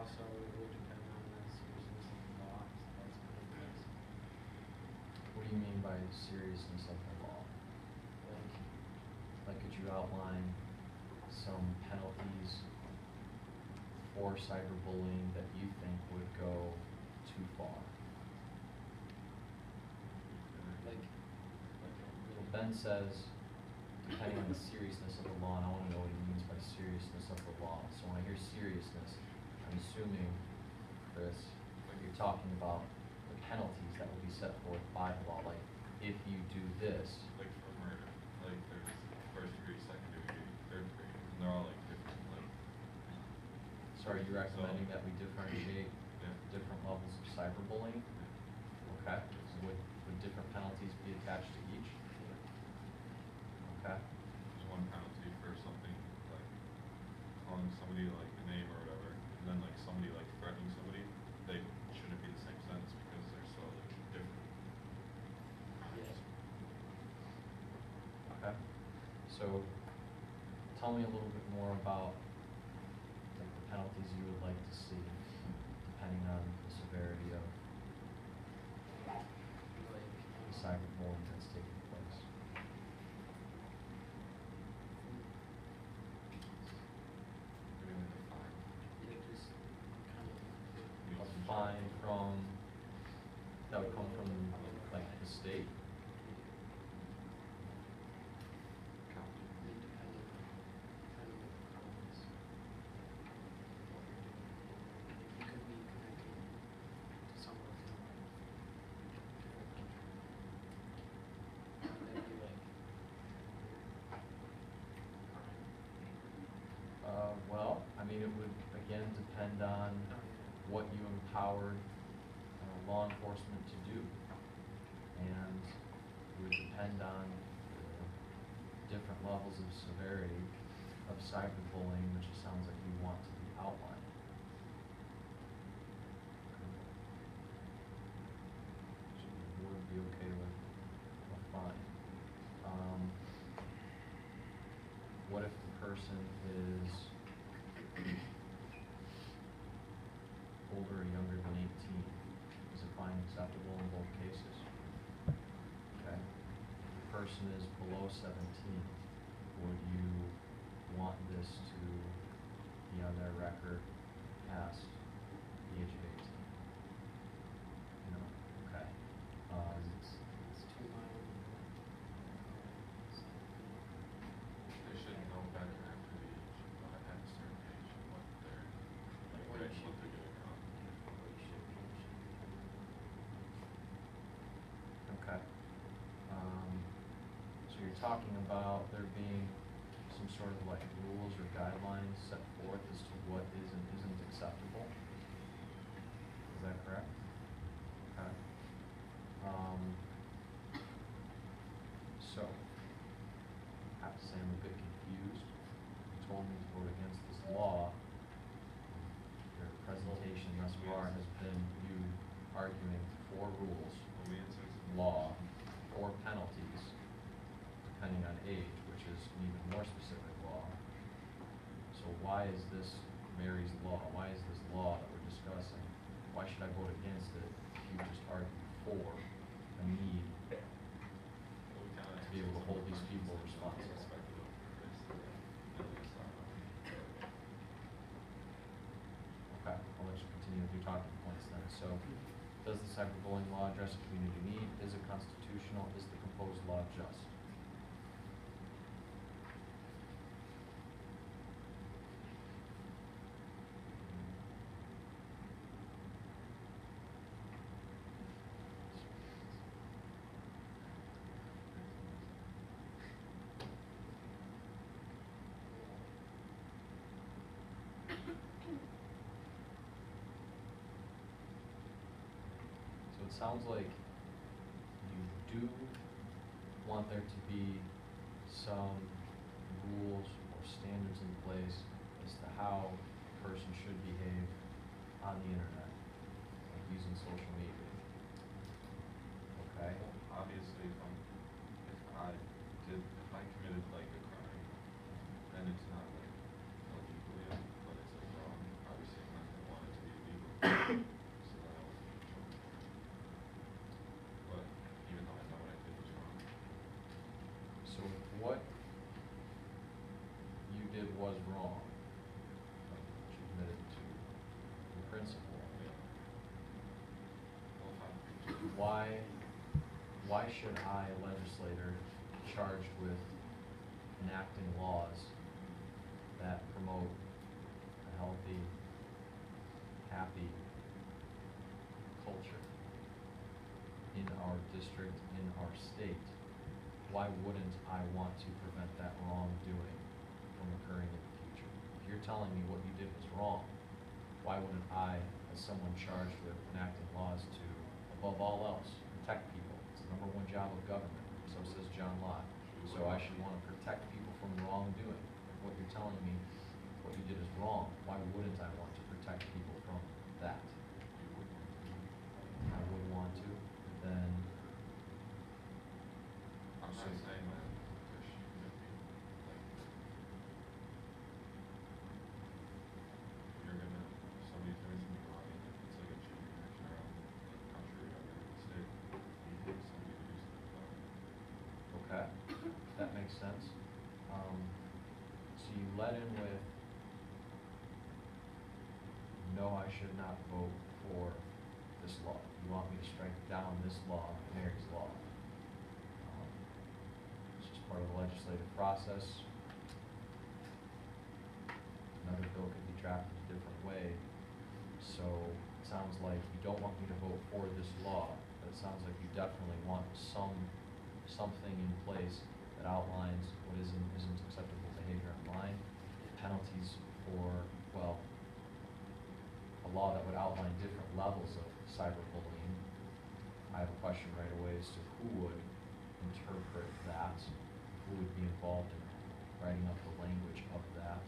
also would depend on the seriousness of the law, so that's kind of nice. What do you mean by seriousness of the law? Like, could you outline some penalties for cyberbullying that you think would go too far? Like Well, Ben says, depending on the seriousness of the law, and I want to know what he means by seriousness of the law. So when I hear seriousness, I'm assuming, Chris, you're talking about the penalties that will be set forth by the law. Like, if you do this, Like for murder, like there's first degree, second degree, third degree, and they're all like different, like, so are you recommending that we differentiate yeah. different levels of cyberbullying? Okay, so would different penalties be attached to each? Okay. There's one penalty for something like calling somebody like a name or whatever, and then like somebody like threatening somebody, they shouldn't be the same sentence because they're so like different. Yes. Okay. So tell me a little bit more about like the penalties you would like to see, depending on the severity of the cyberbullying that's taking place. Doing the fine. Yeah, just kind of. A fine from, that would come from like the state? Well, I mean, it would again depend on what you empowered law enforcement to do. And it would depend on different levels of severity of cyberbullying, which it sounds like you want to be outlined. So you would be okay with a fine. What if the person is older or younger than 18? Is a fine acceptable in both cases? Okay. If the person is below 17, would you want this to be on their record past the age of 18? No? Okay. It's too mild. They should know better after the age, at a certain age, what they're, like, What you what they're should doing wrong. What you should be. Okay. So you're talking about there being some sort of like rules or guidelines set forth as to what is and isn't acceptable? Is that correct? Okay. So, I have to say I'm a bit confused. You told me to vote against this law. Your presentation thus far has been you arguing for rules, Well, the answer is law, or penalties, depending on age, which is an even more specific law. So why is this Mary's law? Why is this law that we're discussing? Why should I vote against it if you just argued for a need well, we kind of to be able to hold these people responsible? Okay, I'll let you continue with your talking points then. So, does the cyberbullying law address a community need? Is it constitutional? Is the proposed law just? So it sounds like you do want there to be some rules or standards in place as to how a person should behave on the internet, like using social media. Okay? Obviously, if I committed like a crime, then it's not like illegal, but it's like wrong. Obviously, I'm not gonna want it to why should I, a legislator, charged with enacting laws that promote a healthy, happy culture in our district, in our state, why wouldn't I want to prevent that wrongdoing from occurring in the future? If you're telling me what you did was wrong, why wouldn't I, as someone charged with enacting laws to, above all else, protect people? It's the #1 job of government, so says John Locke. So I should want to protect people from wrongdoing. If what you're telling me, what you did is wrong, why wouldn't I want to protect people from that? I would want to, then, I'm not So- saying that there shouldn't be, like, if you're gonna, if somebody's doing something wrong, and it's like a chain reaction around the country or the state, you need somebody to do something about it. okay, that makes sense. So you let in with, no, I should not vote for this law. You want me to strike down this law, Mary's law. It's just part of the legislative process. Another bill could be drafted a different way. So it sounds like you don't want me to vote for this law, but it sounds like you definitely want something in place that outlines what is and isn't acceptable behavior online, penalties for, well, a law that would outline different levels of cyberbullying. I have a question right away as to who would interpret that, who would be involved in writing up the language of that,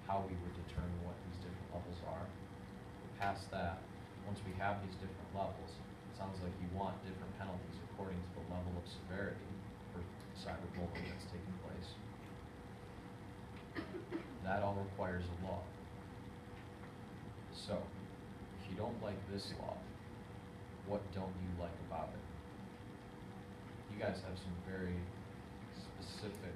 how we would determine what these different levels are. Past that, once we have these different levels, it sounds like you want different penalties according to the level of severity for cyberbullying that's taking place. That all requires a law. So, if you don't like this law, what don't you like about it? You guys have some very specific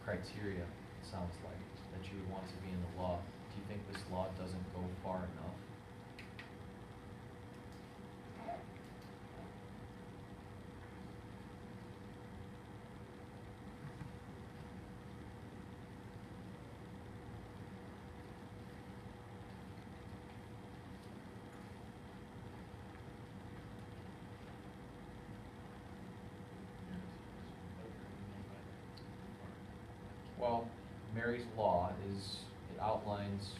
criteria, it sounds like, that you would want to be in the law. Do you think this law doesn't go far enough? Well, Mary's law is, it outlines,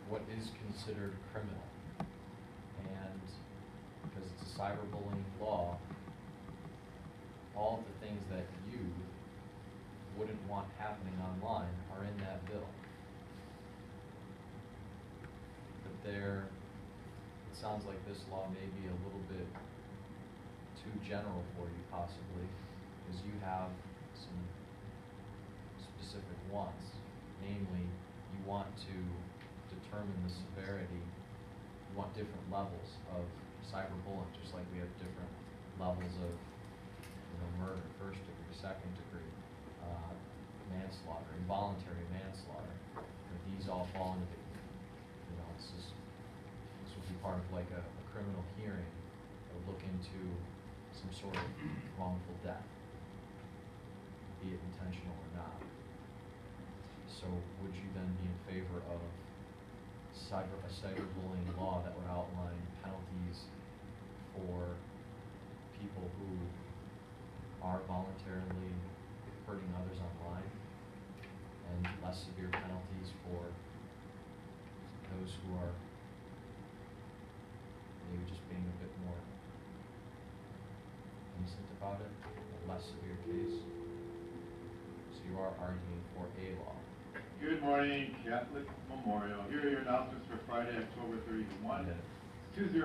what is considered criminal. And because it's a cyberbullying law, all of the things that you wouldn't want happening online are in that bill. But it sounds like this law may be a little bit too general for you possibly, because you have some specific wants. Namely, you want to determine the severity, you want different levels of cyberbullying, just like we have different levels of, murder, first degree, second degree, manslaughter, involuntary manslaughter. These all fall into the, this would be part of like a criminal hearing that would look into some sort of wrongful death, be it intentional or not. So would you then be in favor of a cyberbullying law that would outline penalties for people who are voluntarily hurting others online, and less severe penalties for those who are maybe just being a bit more innocent about it, a less severe case? So you are arguing for a law. Good morning, Catholic Memorial. Here are your announcements for Friday, October 31, Yeah. 20